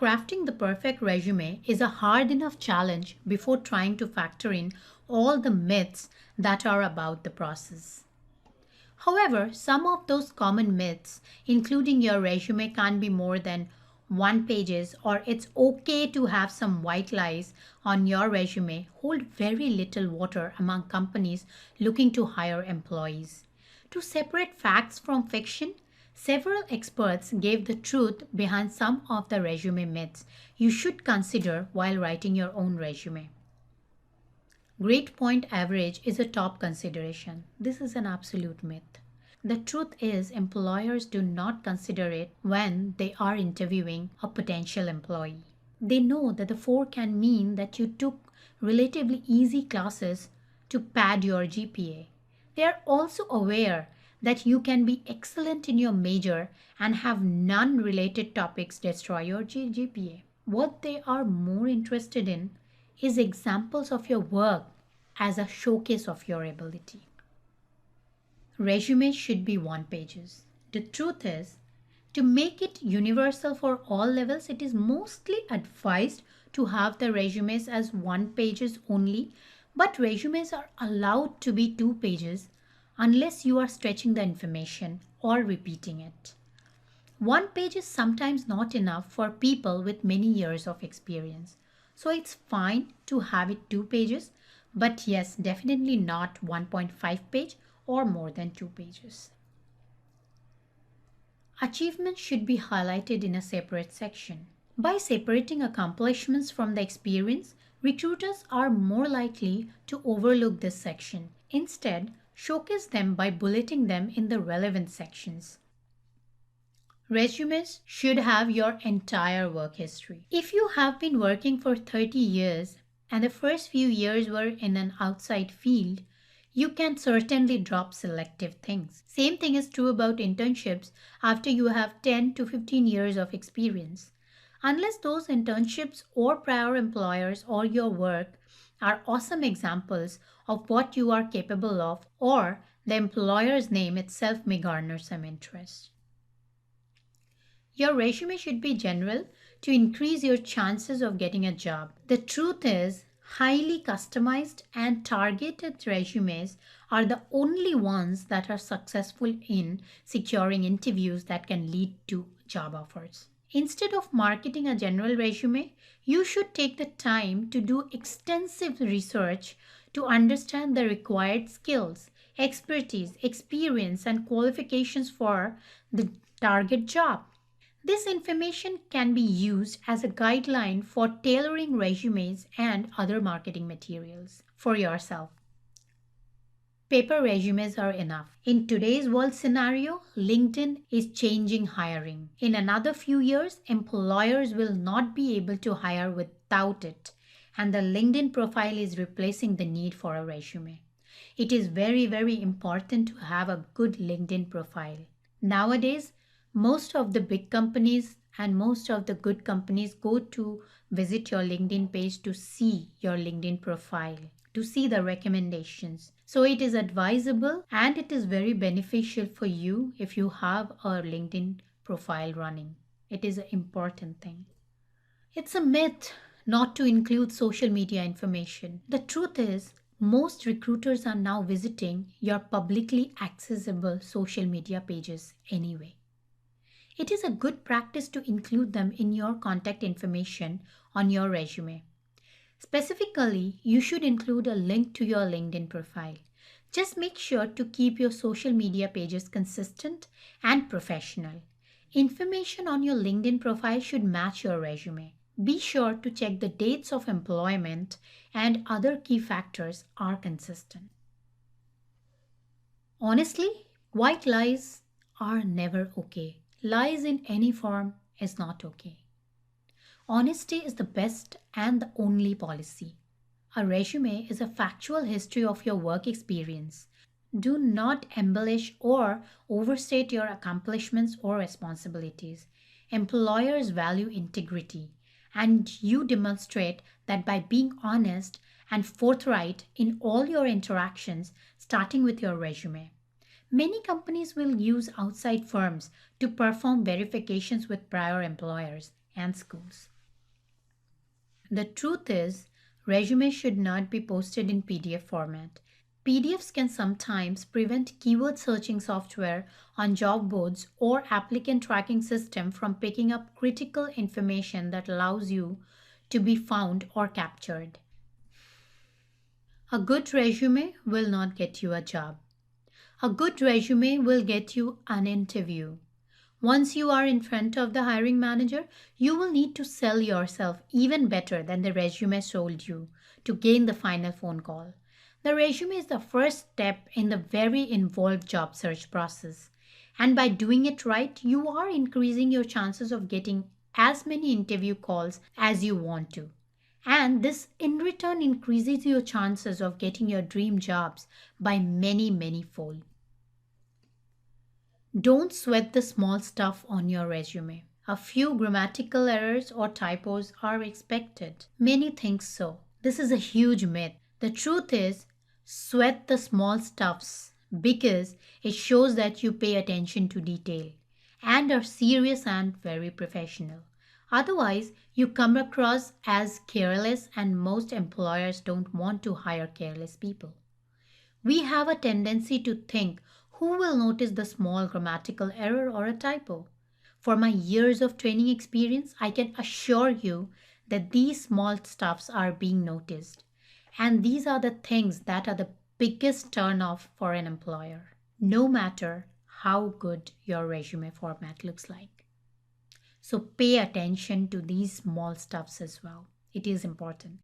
Crafting the perfect resume is a hard enough challenge before trying to factor in all the myths that are about the process. However, some of those common myths, including your resume can't be more than one pages or it's okay to have some white lies on your resume, hold very little water among companies looking to hire employees. To separate facts from fiction, several experts gave the truth behind some of the resume myths you should consider while writing your own resume. Grade point average is a top consideration. This is an absolute myth. The truth is, employers do not consider it when they are interviewing a potential employee. They know that the 4 can mean that you took relatively easy classes to pad your GPA. They are also aware that you can be excellent in your major and have non related topics destroy your GPA. What they are more interested in is examples of your work as a showcase of your ability. Resumes should be one pages. The truth is, to make it universal for all levels, it is mostly advised to have the resumes as one pages only, but resumes are allowed to be two pages unless you are stretching the information or repeating it. One page is sometimes not enough for people with many years of experience. So it's fine to have it two pages, but yes, definitely not 1.5 page or more than 2 pages. Achievements should be highlighted in a separate section. By separating accomplishments from the experience, recruiters are more likely to overlook this section. Instead, showcase them by bulleting them in the relevant sections. Resumes should have your entire work history. If you have been working for 30 years and the first few years were in an outside field, you can certainly drop selective things. Same thing is true about internships after you have 10 to 15 years of experience. Unless those internships or prior employers or your work are awesome examples of what you are capable of, or the employer's name itself may garner some interest. Your resume should be general to increase your chances of getting a job. The truth is, highly customized and targeted resumes are the only ones that are successful in securing interviews that can lead to job offers. Instead of marketing a general resume, you should take the time to do extensive research to understand the required skills, expertise, experience, and qualifications for the target job. This information can be used as a guideline for tailoring resumes and other marketing materials for yourself. Paper resumes are enough. In today's world scenario, LinkedIn is changing hiring. In another few years, employers will not be able to hire without it, and the LinkedIn profile is replacing the need for a resume. It is very, very important to have a good LinkedIn profile. Nowadays, most of the big companies and most of the good companies go to visit your LinkedIn page to see your LinkedIn profile, to see the recommendations. So it is advisable and it is very beneficial for you if you have a LinkedIn profile running. It is an important thing. It's a myth not to include social media information. The truth is, most recruiters are now visiting your publicly accessible social media pages anyway. It is a good practice to include them in your contact information on your resume. Specifically, you should include a link to your LinkedIn profile. Just make sure to keep your social media pages consistent and professional. Information on your LinkedIn profile should match your resume. Be sure to check the dates of employment and other key factors are consistent. Honestly, white lies are never okay. Lies in any form is not okay. Honesty is the best and the only policy. A resume is a factual history of your work experience. Do not embellish or overstate your accomplishments or responsibilities. Employers value integrity, and you demonstrate that by being honest and forthright in all your interactions, starting with your resume. Many companies will use outside firms to perform verifications with prior employers. and schools. The truth is, resumes should not be posted in PDF format. PDFs can sometimes prevent keyword searching software on job boards or applicant tracking system from picking up critical information that allows you to be found or captured. A good resume will not get you a job. A good resume will get you an interview. Once you are in front of the hiring manager, you will need to sell yourself even better than the resume sold you to gain the final phone call. The resume is the first step in the very involved job search process. And by doing it right, you are increasing your chances of getting as many interview calls as you want to. And this in return increases your chances of getting your dream jobs by many, many fold. Don't sweat the small stuff on your resume. A few grammatical errors or typos are expected. Many think so. This is a huge myth. The truth is, sweat the small stuffs because it shows that you pay attention to detail and are serious and very professional. Otherwise, you come across as careless, and most employers don't want to hire careless people. We have a tendency to think, who will notice the small grammatical error or a typo? For my years of training experience, I can assure you that these small stuffs are being noticed. And these are the things that are the biggest turnoff for an employer, no matter how good your resume format looks like. So pay attention to these small stuffs as well. It is important.